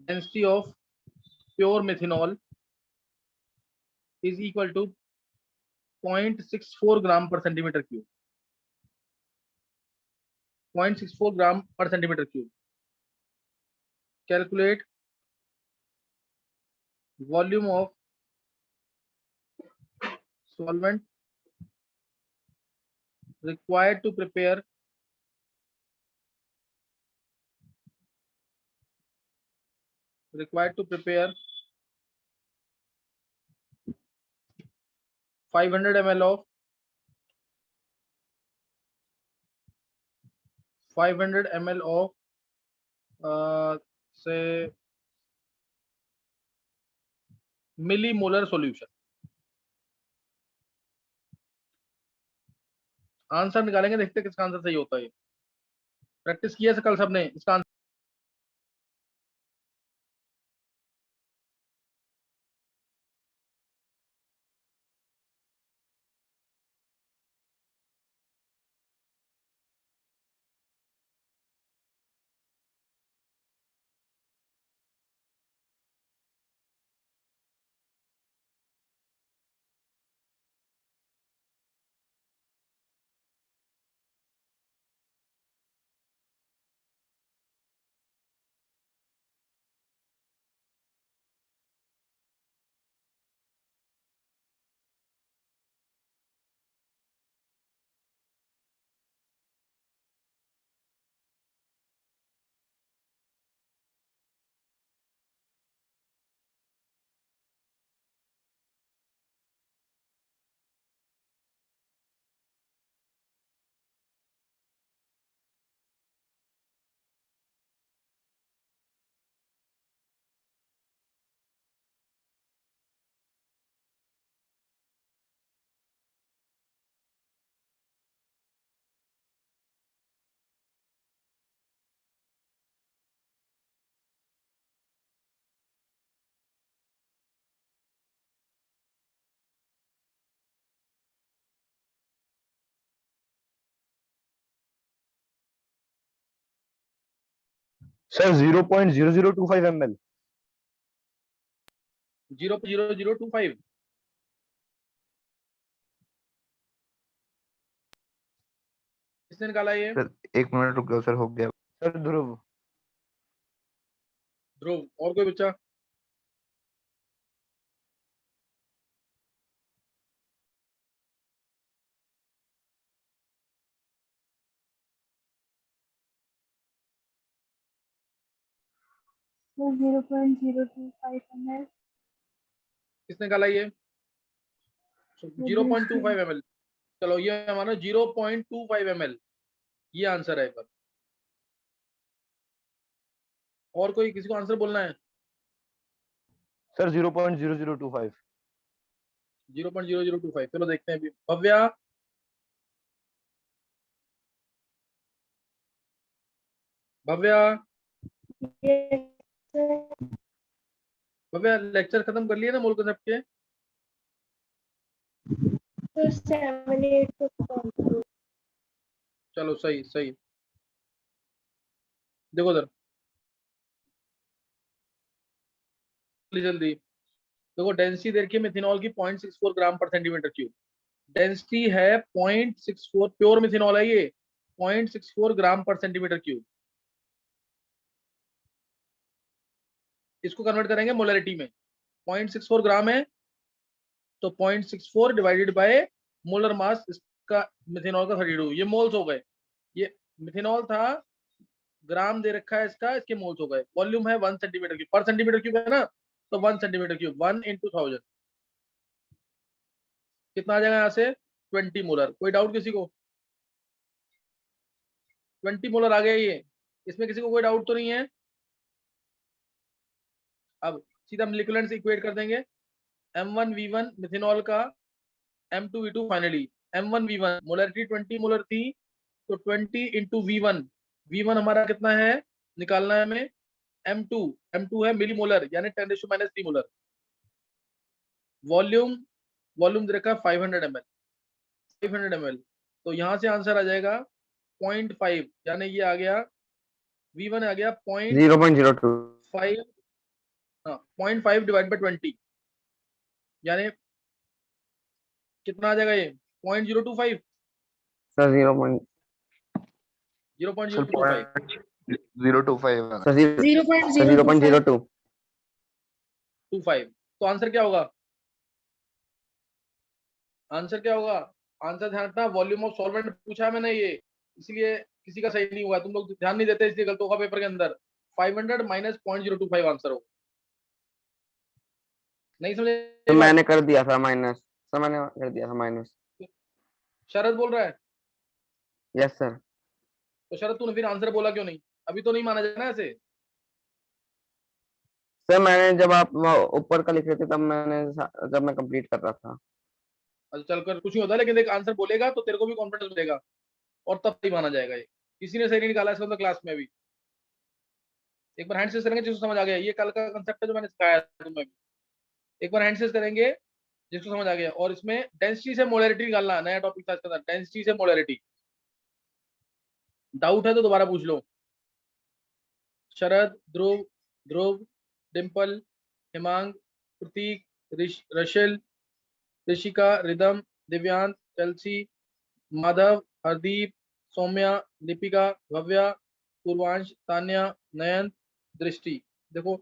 density of pure methanol is equal to 0.64 gram per centimeter cube. 0.64 gram per centimeter cube. Calculate volume of solvent required to prepare 500 ml of 500 ml of say millimolar solution. Answer निकालेंगे, देखते किसका answer सही होता है। Practice किया कल सबने इसका आंसर। Sir 0.0025 ml। 0.0025 किसने निकाला ये? सर 1 मिनट रुक जाओ सर, हो गया सर। ध्रुव। ध्रुव, और कोई बच्चा? So 0.025 ml। किसने निकाला ये? 0.25 ml। चलो ये हमारा 0.25 ml ये आंसर है पर। और कोई किसी को आंसर बोलना है? सर 0.0025। 0.0025 चलो देखते हैं अभी। Bhavya, Bhavya, Yes, sir। Bhavya lecture खत्म कर लिए ना मोल कॉन्सेप्ट के? So 78 to complete। चलो सही सही। देखो उधर जल्दी देखो, डेंसिटी देखिए मिथेनॉल की 0.64 ग्राम पर सेंटीमीटर क्यूब। डेंसिटी है 0.64, प्योर मिथेनॉल है ये, 0.64 ग्राम पर सेंटीमीटर क्यूब। इसको कन्वर्ट करेंगे मोलरिटी में। 0.64 ग्राम है तो 0.64 डिवाइडेड बाय मोलर मास इसका मिथेनॉल का 32, ये मोल्स हो गए। ये मिथेनॉल था, ग्राम दे रखा है इसका, इसके मोल्स हो गए। वॉल्यूम है 1 सेंटीमीटर क्यूब, पर सेंटीमीटर क्यूब है ना, तो 1 सेंटीमीटर क्यूब 1 × 1000 कितना आ जाएगा यहाँ से? 20 मोलर। कोई डाउट किसी को? 20 मोलर आ गया ये, इसमें किसी को कोई डाउट तो नहीं है? अब सीधा हम लिक्विड से इक्वेट कर देंगे। M1V1 मिथेनॉल का, M2V2 finally. M1V1 molarity 20 molar थी तो 20 × V1, V1 हमारा कितना है निकालना है हमें? M2 है मिलीमोलर यानी 10⁻³ मोलर। वॉल्यूम दे रखा है 500 ml, 500 ml। तो यहाँ से आंसर आ जाएगा 0.5, यानी ये आ गया V1 आ गया 0.02। 0.5 हाँ 0.5 डिवाइड बाई 20 यानी कितना आ जाएगा ये 0.025 सर 0. सर 0.025 0.025 है। सर 0.02. 25 तो आंसर क्या होगा? आंसर क्या होगा? आंसर ध्यान रखना, वॉल्यूम ऑफ सॉल्वेंट पूछा है मैंने ये, इसलिए किसी का सही नहीं हुआ, तुम लोग ध्यान नहीं देते इसलिए गलत होगा पेपर के अंदर। 500 माइनस 0.025 आंसर होगा। नहीं समझे तो ये बात? मैंने कर दिया था माइनस, सर मैंने कर दिया था माइनस। शरद बोल रहा है? Yes sir. तो शरद तूने फिर आंसर बोला क्यों नहीं? अभी तो नहीं माना जाए ना ऐसे। सर मैंने जब आप वो ऊपर का लिख रहे थे तब जब मैं कंप्लीट कर रहा था। अच्छा चल कर कुछ नहीं होता, लेकिन देख आंसर बोलेगा तो तेरे को भी कॉन्फिडेंस मिलेगा और तब सही माना जाएगा ये। किसी ने सही नहीं निकाला इसका मतलब क्लास में भी। एक बार हैंड शेक करेंगे जिसको समझ आ गया, ये कल का कंसेप्ट है जो मैंने सिखाया था तुम्हें। एक बार हैंड शेक करेंगे जिसको समझ आ गया, और इसमें डेंसिटी से मोलैरिटी निकालना, नया टॉपिक था इसका, डेंसिटी से मोलैरिटी। डाउट है तो दोबारा पूछ लो। शरद, ध्रुव, ध्रुव, डिम्पल, हिमांग, प्रतीक, रशिल, ऋषिका, रिदम, दिव्यांश, चलसी, माधव, हरदीप, सौम्या, दीपिका, भव्या, पूर्वांश, तान्या, नयन, दृष्टि। देखो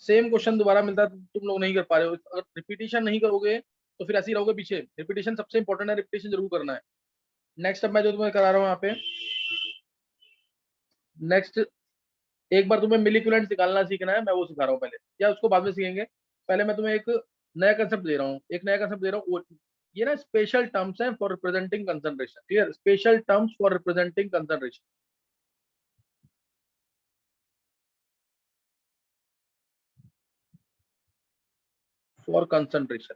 सेम क्वेश्चन दोबारा मिलता है तो तुम लोग नहीं कर पा रहे हो। अगर रिपीटिशन नहीं करोगे तो फिर ऐसे ही रहोगे पीछे। रिपीटिशन सबसे इंपॉर्टेंट है, रिपीटिशन जरूर करना है। नेक्स्ट अब मैं जो तुम्हें करा रहा हूँ यहाँ पे, नेक्स्ट एक बार तुम्हें मिलीक्यूलेंट निकालना सीखना है, मैं वो सिखा रहा हूँ पहले, या उसको बाद में सीखेंगे। पहले मैं तुम्हें एक नया कंसेप्ट दे रहा हूँ, एक नया कंसेप्ट दे रहा हूँ। ये ना स्पेशल टर्म्स हैं for representing concentration. Clear? Special terms for representing concentration for concentration.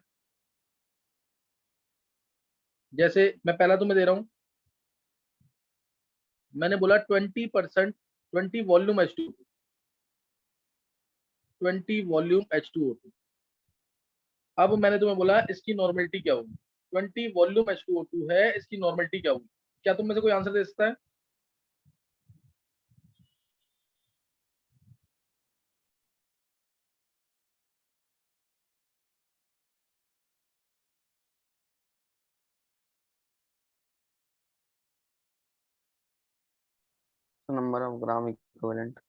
जैसे मैं पहला तुम्हें दे रहा हूँ, मैंने बोला 20%, 20 वॉल्यूम H2O, 20 वॉल्यूम H2O2। अब मैंने तुम्हें बोला इसकी नॉर्मेलिटी क्या होगी। 20 वॉल्यूम H2O2 है, इसकी नॉर्मेलिटी क्या होगी? क्या तुम में से कोई आंसर दे सकता है? Number of gram equivalent.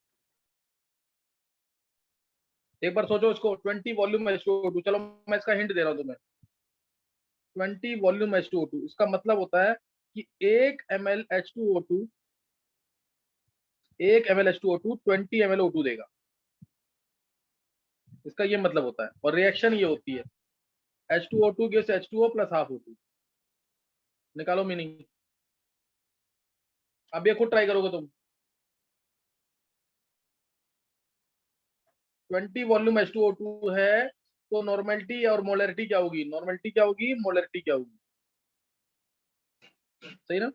एक बार सोचो इसको, 20 वॉल्यूम H2O2। चलो मैं इसका हिंट दे रहा हूँ तुम्हें। 20 वॉल्यूम H2O2 इसका मतलब होता है कि 1 ml H2O2, 1 ml H2O2 20 ml O2 देगा। इसका ये मतलब होता है, और रिएक्शन ये होती है H2O2 gives H2O plus half O2। निकालो मीनिंग। अब ये खुद ट्राई करोगे तुम। 20 वॉल्यूम H2O2 है तो नॉर्मेलिटी और मोलैरिटी क्या होगी? नॉर्मेलिटी क्या होगी, मोलैरिटी क्या होगी? सही ना?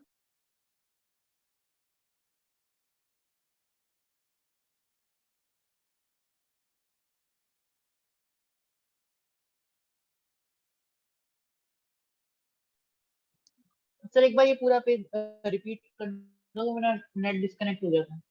सर एक बार ये पूरा पेज रिपीट कर दो, मेरा नेट डिस्कनेक्ट हो गया था।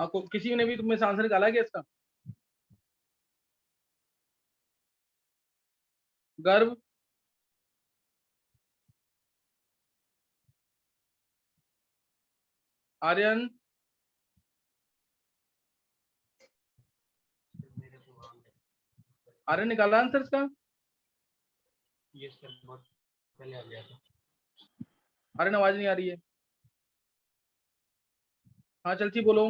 आपको किसी ने भी तुम्हें से आंसर निकाला है क्या इसका? गर्भ, आर्यन, आर्यन निकाला आंसर इसका? ये सर बहुत पहले आ गया था। आर्यन आवाज नहीं आ रही है। हाँ चलती बोलो।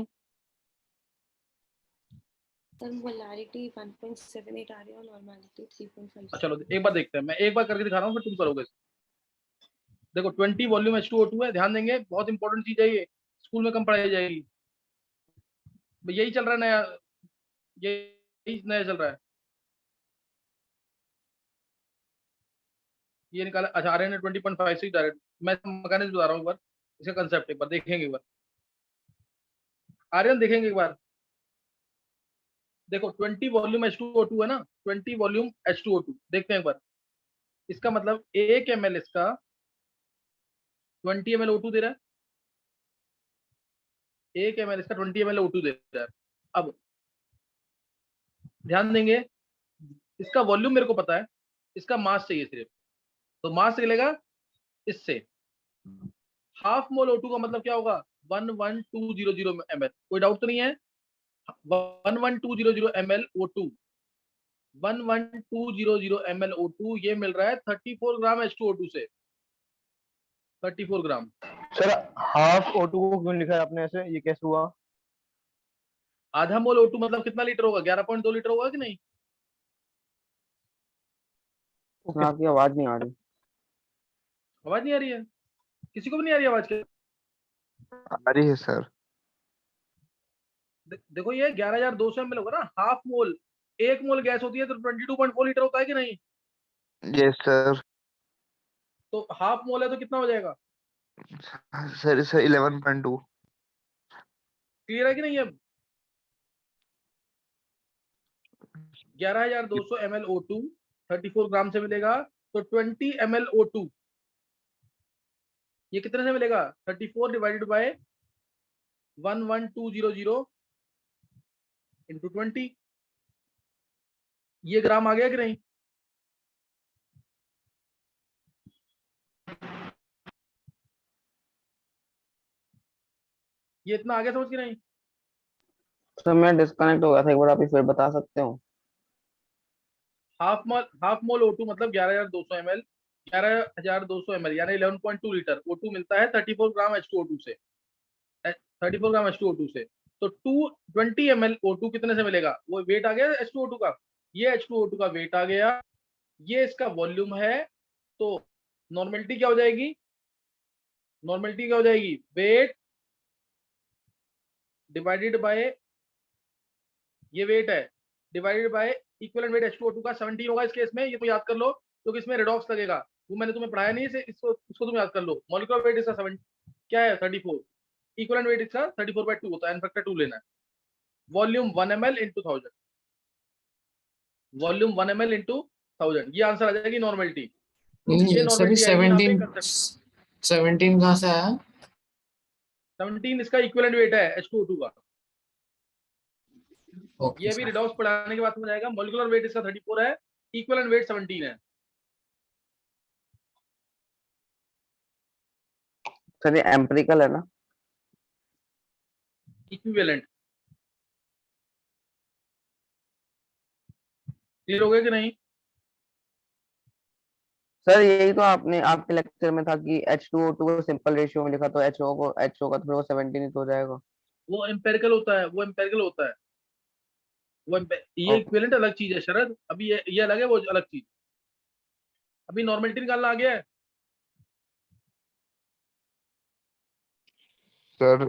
सर मोलारिटी 1.78 आ रही है और नॉर्मलिटी 3.5। चलो एक बार देखते हैं, मैं एक बार करके दिखा रहा हूँ फिर तुम करोगे। देखो 20 वॉल्यूम H2O2 है, ध्यान देंगे, बहुत इंपॉर्टेंट चीज है ये, स्कूल में कम पढ़ाई जाएगी। यही चल रहा है नया, यही नया चल रहा है। ये निकाला, अच्छा आर्यन ने 20.56 डायरेक्ट। मैं मैकेनिज्म बता रहा हूँ एक बार, इसका कंसेप्ट एक बार देखेंगे एक बार। आर्यन देखेंगे एक बार। देखो 20 वॉल्यूम H2O2 है ना, 20 वॉल्यूम H2O2 देखते हैं एक बार। इसका मतलब 1 ml इसका 20 ml O2 दे रहा है। 1 ml इसका 20 ml O2 दे रहा है। अब ध्यान देंगे, इसका वॉल्यूम मेरे को पता है, इसका मास चाहिए सिर्फ, तो मास चलेगा इससे। हाफ मोल O2 का मतलब क्या होगा? 11200 ml। कोई डाउट तो नहीं है? 11200 ml O2, 11200 ml O2 ये मिल रहा है 34 ग्राम H2O2 से, 34 ग्राम। सर हाफ O2 को क्यों लिखा है आपने ऐसे, ये कैसे हुआ? आधा मोल O2 मतलब कितना लीटर होगा? 11.2 लीटर होगा कि नहीं? सर आपकी आवाज नहीं आ रही। आवाज नहीं आ रही है? किसी को भी नहीं आ रही आवाज के? आ रही है सर। देखो ये 11,200 ml होगा ना, हाफ मोल। 1 मोल गैस होती है तो 22.4 लीटर होता है कि नहीं? Yes sir. तो हाफ मोल है तो कितना हो जाएगा? सर इसे 11.2। क्लियर है कि नहीं? अब 11,200 ml O2 34 ग्राम से मिलेगा, तो 20 ml O2 ये कितने से मिलेगा? 34 डिवाइडेड बाय 11200 इंटू 20। ये ग्राम आ गया कि नहीं? ये इतना आ गया, समझ के नहीं? सर मैं डिस्कनेक्ट हो गया था, एक बार आप फिर बता सकते हो? हाफ मोल O2 मतलब 11,200 ml, 11,200 ml यानी 11.2 लीटर O2 मिलता है 34 ग्राम H2O2 से, 34 ग्राम H2O2 से। तो 220 ml O2 कितने से मिलेगा? वो वेट आ गया H2O2 का, ये H2O2 का वेट आ गया, ये इसका वॉल्यूम है। तो नॉर्मलिटी क्या हो जाएगी? नॉर्मलिटी क्या हो जाएगी? वेट डिवाइडेड बाय, ये वेट है, divided by equivalent weight H2O2 का 17 होगा इस केस में। ये तो याद कर लो क्योंकि इसमें रेडॉक्स लगेगा, वो मैंने तुम्हें पढ़ाया नहीं, इसको तुम याद कर लो। मॉलिक्यूलर वेट इसका 7 क्या है? 34। इक्विवेलेंट वेट इसका 34/2 होता है, n फैक्टर 2 लेना है। Volume 1 ml into 1000, volume 1 ml into 1000, ये आंसर आ जाएगी नॉर्मलिटी। ये सर नॉर्मलिटी आएगी यहाँ पे कंसेप्ट। 17 कहाँ से आया? 17 इसका इक्विवेलेंट वेट है H2O2 का। ओके ये भी रिडॉक्स पढ़ाने के बाद समझ आएगा। मॉलिक्यूलर वेट इसका 34 है, इक्विवेलेंट वेट 17 है। सर ये एम्पिरिकल है ना? इक्विवेलेंट क्लियर हो गया कि नहीं? सर यही तो आपने आपके लेक्चर में था कि H2O2 को सिंपल रेशियो में लिखा, तो HO का तो फिर वो 17 ही तो हो जाएगा। वो एम्पेरिकल होता है, वो एम्पेरिकल होता है। ये और इक्विवेलेंट अलग चीज है शरद, अभी ये अलग है, वो अलग चीज। अभी नॉर्मलिटी निकालना आ गया है। सर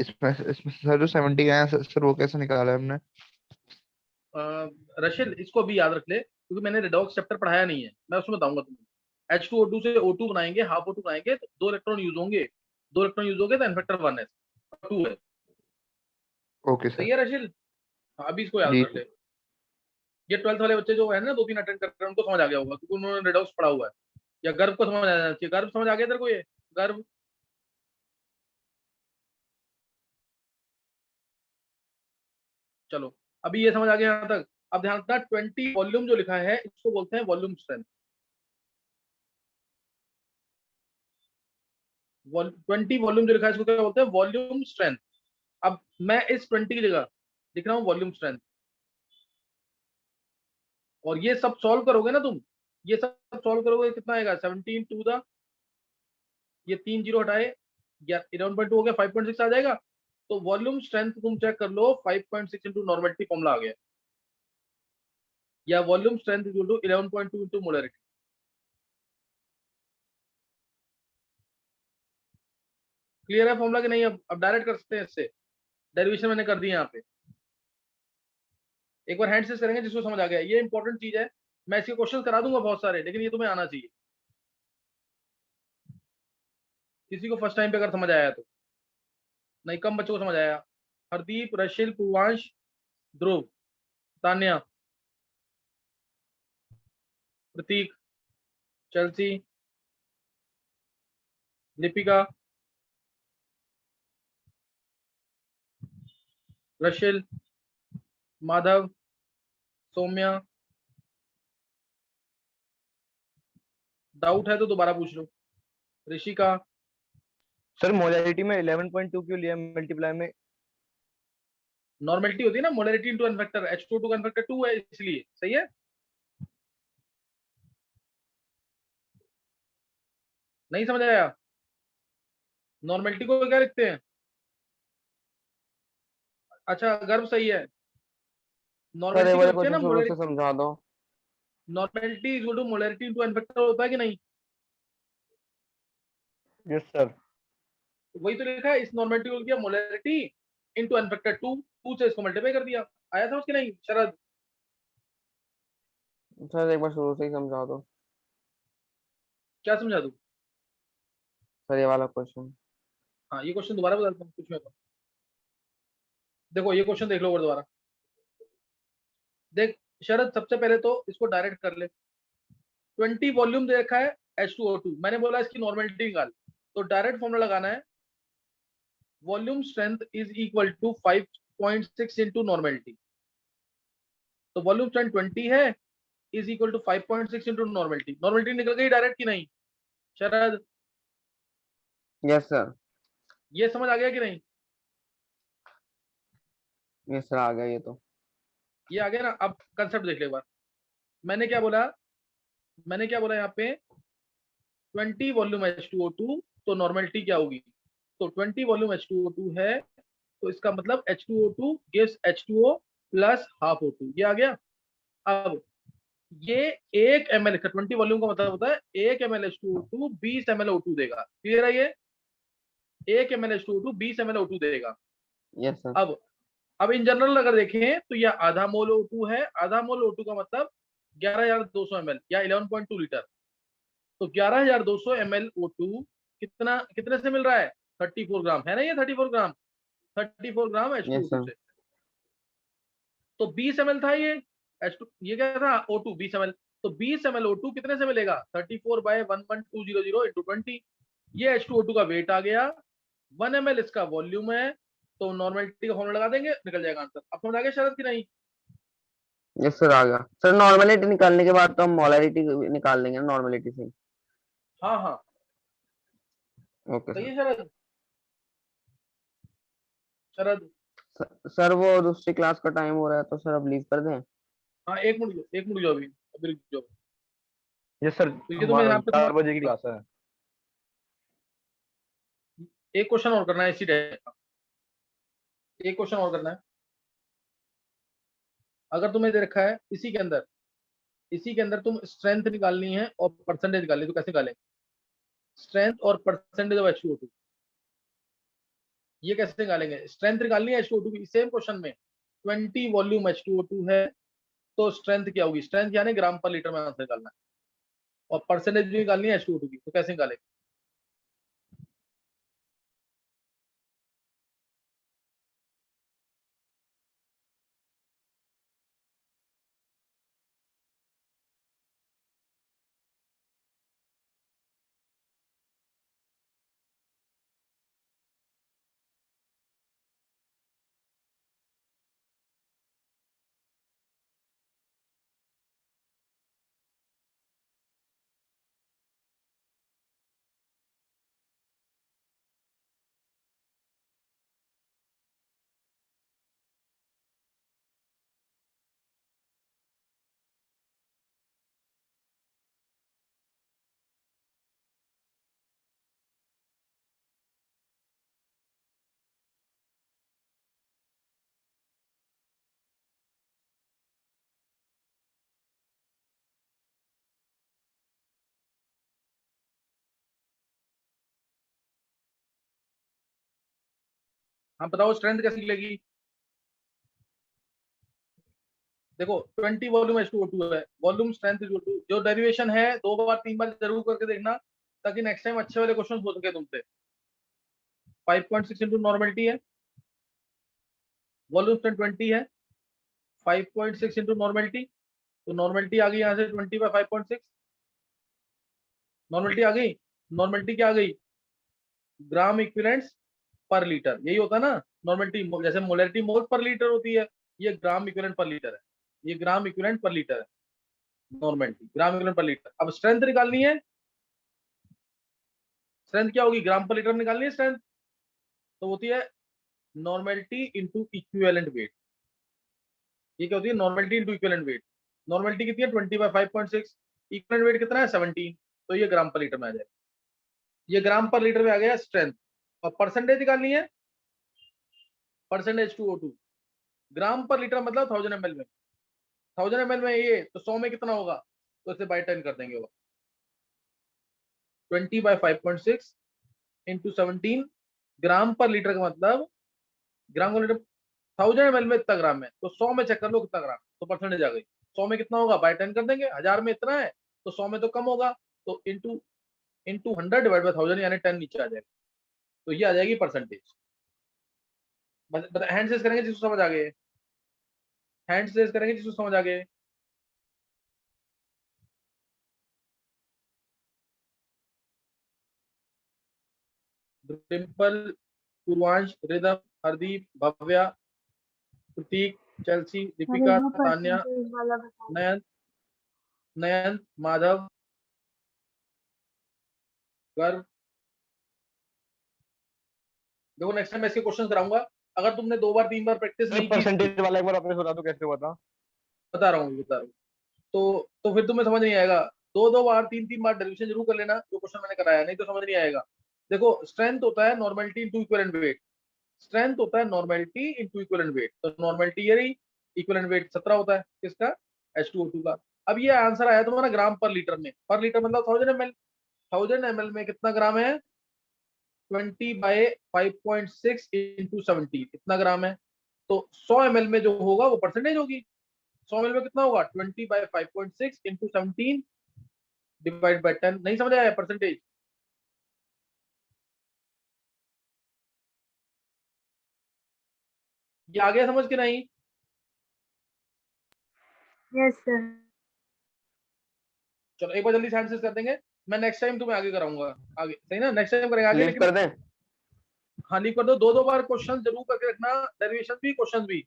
इसमें इसमें सर जो 70 आया सर वो कैसे निकाला है हमने? रशिल इसको भी याद रख ले क्योंकि मैंने रेडॉक्स चैप्टर पढ़ाया नहीं है, मैं उसमें बताऊंगा तुम्हें। H2O2 से O2 बनाएंगे, हाफ O2 बनाएंगे तो 2 इलेक्ट्रॉन यूज होंगे, 2 इलेक्ट्रॉन यूज हो गए तो n फैक्टर 1 है, 2 है। ओके सही सर। है रशिल? हाँ, अभी इसको याद जी रख ले। ये 12th वाले बच्चे जो है ना, 2-3 अटेंड कर रहे हैं, उनको समझ आ गया होगा क्योंकि उन्होंने रेडॉक्स पढ़ा हुआ है। या गर्भ को समझ आ जाना चाहिए। गर्भ समझ आ गया तेरे को? ये गर्भ चलो अभी ये समझ आ गया यहाँ तक। अब ध्यान रखना 20 वॉल्यूम जो लिखा है इसको बोलते हैं वॉल्यूम स्ट्रेंथ। 20 वॉल्यूम जो लिखा है इसको क्या बोलते हैं? Volume strength. अब मैं इस 20 की जगह लिख रहा हूँ वॉल्यूम स्ट्रेंथ, और ये सब सॉल्व करोगे ना तुम, ये सब सॉल्व करोगे कितना आएगा? 17 टू द, ये 3 जीरो हटाए 11.2 हो गया, 5.6 आ जाएगा। तो वॉल्यूम स्ट्रेंथ तुम चेक कर लो, 5.6 इंटू नॉर्मेलिटी फॉर्मूला आ गया, या volume strength equal to 11.2 into molarity. Clear है फॉर्मूला कि नहीं? अब डायरेक्ट कर सकते हैं इससे, डेरिवेशन मैंने कर दी है यहाँ पे। एक बार हैंड से करेंगे जिसको समझ आ गया, ये इंपॉर्टेंट चीज है। मैं इसके क्वेश्चन करा दूंगा बहुत सारे, लेकिन ये तुम्हें आना चाहिए, किसी को फर्स्ट टाइम पे अगर समझ आया तो। नहीं, कम बच्चों को समझ आया। हरदीप, रशिल, पूर्वांश, ध्रुव, तान्या, प्रतीक, चेल्सी, दीपिका, रशिल, माधव, सौम्या। डाउट है तो दोबारा पूछ लो। ऋषिका, सर मोलैरिटी में 11.2 क्यों लिया मल्टीप्लाई में? नॉर्मेलिटी होती है ना, molarity into N factor, H2O2 का एन फैक्टर 2 है इसलिए। सही है? नहीं समझ आया? नॉर्मेलिटी को क्या लिखते हैं? अच्छा, गर्भ सही है। सर नॉर्मेलिटी एक को बार लिखते हैं ना क्वेश्चन शुरू से समझा दो। Normality is equal to molarity into N factor होता है कि नहीं? Yes sir. वही तो लिखा है, इस नॉर्मेलिटी को किया मोलरिटी इंटू एन फैक्टर 2, 2 से इसको मल्टीप्लाई कर दिया। आया था उसके नहीं शरद? सर एक बार शुरू से ही समझा दो क्या समझा दूं? सर, ये वाला क्वेश्चन। हाँ, ये क्वेश्चन दोबारा बताता हूँ कुछ में तो। देखो ये क्वेश्चन देख लो और दोबारा देख। शरद, सबसे पहले तो इसको डायरेक्ट कर ले। 20 वॉल्यूम दे रखा है H2O2, मैंने बोला इसकी नॉर्मेलिटी निकाल, तो डायरेक्ट फॉर्मूला लगाना है, volume strength is equal to 5.6 into normality. तो वॉल्यूम स्ट्रेंथ 20 है, is equal to 5.6 into normality. Normality निकल गई डायरेक्ट की नहीं शरद? Yes sir. ये समझ आ गया कि नहीं? यस सर, आ गया ये तो। ये आ गया ना? अब कंसेप्ट देख ले एक बार। मैंने क्या बोला? मैंने क्या बोला यहाँ पे? 20 वॉल्यूम H2O2, तो नॉर्मेलिटी क्या होगी? तो 20 वॉल्यूम H2O2 है, तो इसका मतलब H2O2 gives H2O plus half O2। ये आ गया। अब ये 1 ml का 20 वॉल्यूम का मतलब होता है 1 ml H2O2 20 ml O2 देगा। क्लियर है? ये 1 ml H2O2 20 ml O2 देगा। Yes sir. अब इन जनरल अगर देखें तो यह आधा मोल O2 है। आधा मोल O2 का मतलब 11,200 ml या 11.2 लीटर। तो 11,200 ml O2 कितना, कितने से मिल रहा है? 34 ग्राम है ना? ये 34 ग्राम, 34 ग्राम यस H2O2 सर। से। तो 20 ml था ये H2, ये क्या था? O2 20 ml। तो 20 ml O2 कितने से मिलेगा? 34 बाय 11200 इंटू 20। ये H2O2 का वेट आ गया। 1 ml इसका वॉल्यूम है। तो नॉर्मेलिटी का फॉर्मूला लगा देंगे, निकल जाएगा आंसर। अब समझ आ गया शरद की नहीं? यस सर, आ गया सर। नॉर्मेलिटी निकालने के बाद तो हम मोलरिटी निकाल लेंगे नॉर्मेलिटी से। हाँ हाँ, ओके सही सर। है शरद। शरद, सर वो दूसरी क्लास का टाइम हो रहा है तो सर अब लीव कर दें? हाँ एक मिनट, एक मिनट जाओ, अभी अभी रुक जाओ। यस सर, तो ये तुम्हें हमारा यहाँ पे 4 बजे की क्लास है। एक क्वेश्चन और करना है इसी टाइप का। एक क्वेश्चन और करना है। अगर तुम्हें दे रखा है इसी के अंदर, इसी के अंदर तुम स्ट्रेंथ निकालनी है और परसेंटेज निकालनी है, तो कैसे निकालेंगे? स्ट्रेंथ और परसेंटेज ऑफ H2O2, ये कैसे निकालेंगे? स्ट्रेंथ निकालनी है H2O2 की, सेम क्वेश्चन में 20 वॉल्यूम H2O2 है, तो स्ट्रेंथ क्या होगी? स्ट्रेंथ यानी ग्राम पर लीटर में आंसर निकालना है, और परसेंटेज भी निकालनी है H2O2 की, तो कैसे निकालेंगे? हाँ बताओ स्ट्रेंथ कैसे निकलेगी? देखो 20 वॉल्यूम H2O2 है, वॉल्यूम स्ट्रेंथ इज टू, जो डेरिवेशन है 2 बार 3 बार जरूर करके देखना ताकि नेक्स्ट टाइम अच्छे वाले क्वेश्चन हो सके तुमसे। 5.6 इंटू नॉर्मेलिटी है, वॉल्यूम स्ट्रेंथ 20 है, 5.6 इंटू नॉर्मेलिटी, तो नॉर्मेलिटी आ गई यहाँ से 20 बाय 5.6, नॉर्मेलिटी आ गई। नॉर्मेलिटी क्या आ गई? ग्राम इक्विवेलेंट्स पर लीटर, यही होता है ना नॉर्मेलिटी, जैसे मोलैरिटी मोल पर लीटर होती है, ये ग्राम इक्विवेलेंट पर लीटर है, ये ग्राम इक्विवेलेंट पर लीटर है नॉर्मेलिटी, ग्राम इक्विवेलेंट पर लीटर। अब स्ट्रेंथ निकालनी है, स्ट्रेंथ क्या होगी? ग्राम पर लीटर निकालनी है स्ट्रेंथ, तो होती है नॉर्मेलिटी इंटू इक्विवेलेंट वेट। ये क्या होती है? Normality into equivalent weight. Normality कितनी है? 20 बाय 5.6, इक्विवेलेंट वेट कितना है? 17, तो ये ग्राम पर लीटर में आ जाएगा, ये ग्राम पर लीटर में आ गया स्ट्रेंथ। और परसेंटेज निकालनी है, परसेंटेज H2O2, ग्राम पर लीटर मतलब 1000 ml में, 1000 ml में ये तो 100 में कितना होगा? तो इसे बाय 10 कर देंगे, वो 20 बाय 5.6 इंटू 17 ग्राम पर लीटर का मतलब, ग्राम का लीटर 1000 ml में इतना ग्राम है, तो 100 में चेक कर लो कितना ग्राम, तो परसेंटेज आ गई। 100 में कितना होगा? बाय 10 कर देंगे, 1000 में इतना है तो 100 में तो कम होगा, तो इंटू 100 डिवाइड बाय 1000 यानी 10 नीचे आ जाएगा, तो ये आ जाएगी परसेंटेज। हैंड रेज करेंगे जिसको समझ आ गए, हैंड रेज करेंगे जिसको समझ आ गए। डिम्पल, पूर्वांश, रिदम, हरदीप, भव्या, प्रतीक, चेल्सी, दीपिका, अरे वो तान्या, परसेंटेज वाला बताओ। नयन, नयन, माधव, गर्व। देखो नेक्स्ट टाइम मैं इसके क्वेश्चन कराऊंगा, अगर तुमने 2 बार 3 बार प्रैक्टिस नहीं की, परसेंटेज वाला एक बार आपने बता दो कैसे बता। बता रहा हूँ, तो फिर तुम्हें समझ नहीं आएगा। 2 बार 3 बार डेरिवेशन जरूर कर लेना जो क्वेश्चन मैंने कराया, नहीं तो समझ नहीं आएगा। देखो स्ट्रेंथ होता है normality into equivalent weight, strength होता है नॉर्मेलिटी इंटू इक्विवेलेंट वेट, तो नॉर्मेलिटी ये रही, इक्विवेलेंट वेट 17 होता है किसका? H2O2 का। अब ये आंसर आया तुम्हारा ग्राम पर लीटर में, पर लीटर मतलब 1000 ml, 1000 ml में कितना ग्राम है? 20 बाय 5.6 इंटू 17, इतना ग्राम है, तो 100 ml में जो होगा वो परसेंटेज होगी। 100 ml में कितना होगा? 20 बाय 5.6 इंटू 17 डिवाइड बाय 10। नहीं समझ आया परसेंटेज? ये आ गया समझ के नहीं? Yes sir. चलो एक बार जल्दी से आंसर कर देंगे, मैं नेक्स्ट टाइम तुम्हें आगे कराऊंगा, आगे सही ना, नेक्स्ट टाइम करेंगे आगे, लीव कर लेकिन दें? हाँ लीव कर दो, 2 बार क्वेश्चन जरूर करके रखना, डेरिवेशन भी क्वेश्चन भी।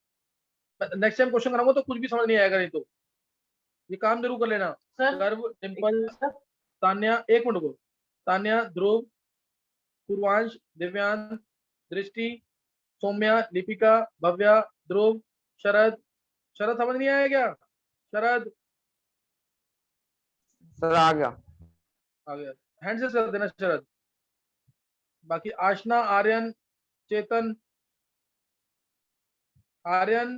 नेक्स्ट टाइम क्वेश्चन कराऊंगा तो कुछ भी समझ नहीं आएगा, नहीं तो ये काम जरूर कर लेना। सर गर्व, डिम्पल, सर तान्या, एक मिनट को, तान्या, ध्रुव, पूर्वांश, दिव्यांश, दृष्टि, सौम्या, दीपिका, भव्या, ध्रुव, शरद। शरद समझ नहीं आया क्या? शरद सर आ गया। आ गया, हैंड से कर देना शरद। बाकी आशना, आर्यन, चेतन, आर्यन,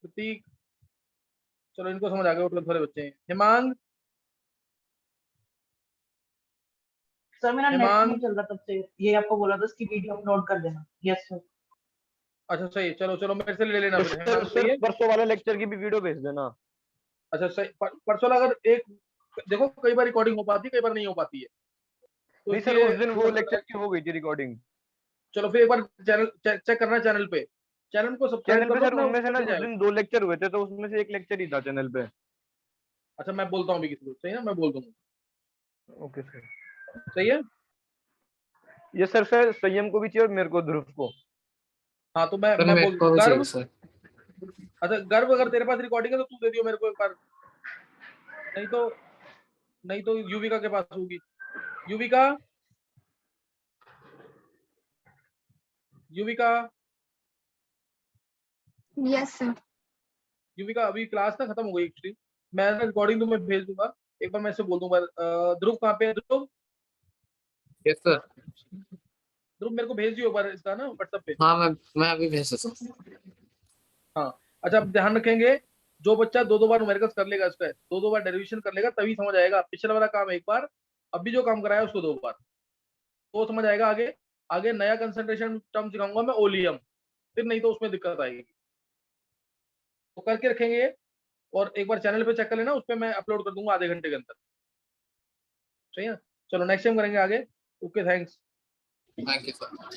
प्रतीक, चलो इनको समझ आ गया, उठ थोड़े बच्चे हैं। हिमांग, सर मेरा नेट हिमांग, नहीं चल रहा तब से, ये आपको बोला था इसकी वीडियो अपलोड कर देना। Yes sir. अच्छा सही, चलो चलो मेरे से ले लेना फिर। हिमांग सही सर है, परसों वाले लेक्चर की भी वीडियो भेज देना। अच्छा सही। परसों अगर एक, देखो कई बार रिकॉर्डिंग हो पाती है, कई बार नहीं हो पाती है, तो नहीं सर इसलिए उस दिन वो लेक्चर की हो गई थी रिकॉर्डिंग। चलो फिर एक बार चैनल चेक करना, चैनल पे, चैनल को सब्सक्राइब चैनल कर पे लो सर अपना, उनमें से ना मिल उस जाएगा। दिन 2 लेक्चर हुए थे तो उसमें से एक लेक्चर ही था चैनल पे। अच्छा मैं बोलता हूँ अभी किसी को, सही ना, मैं बोल दूंगा। Okay sir. सही है, ये सर सर संयम को भी चाहिए और मेरे को, ध्रुव को। हाँ तो मैं मेरे बोल, को भी गर्व, चाहिए सर। अच्छा गर्व अगर तेरे पास रिकॉर्डिंग है तो तू दे दियो मेरे को एक बार, नहीं तो, नहीं तो युविका के पास होगी। Yuvika, Yuvika, yes sir. युविका अभी क्लास ना खत्म हो गई एक्चुअली, मैं ना रिकॉर्डिंग तुम्हें भेज दूंगा, एक बार मैं इससे बोल दूंगा। ध्रुव कहाँ पे है? ध्रुव, यस सर। ध्रुव मेरे को भेज दियो एक बार इसका ना व्हाट्सएप पे। हाँ मैं अभी भेज देता हूँ। हाँ अच्छा, अब ध्यान रखेंगे, जो बच्चा 2 बार न्यूमेरिकल्स कर लेगा, इसका 2 बार डेरिवेशन कर लेगा तभी समझ आएगा। पिछला वाला काम एक बार, अभी जो काम कराया उसको 2 बार, तो समझ आएगा आगे। आगे नया कंसंट्रेशन टर्म सिखाऊंगा मैं, ओलियम, फिर नहीं तो उसमें दिक्कत आएगी। तो करके रखेंगे ये, और एक बार चैनल पे चेक कर लेना, उस पर मैं अपलोड कर दूंगा आधे घंटे के अंदर। सही है, चलो नेक्स्ट टाइम करेंगे आगे। Okay, thanks. Thank you, sir.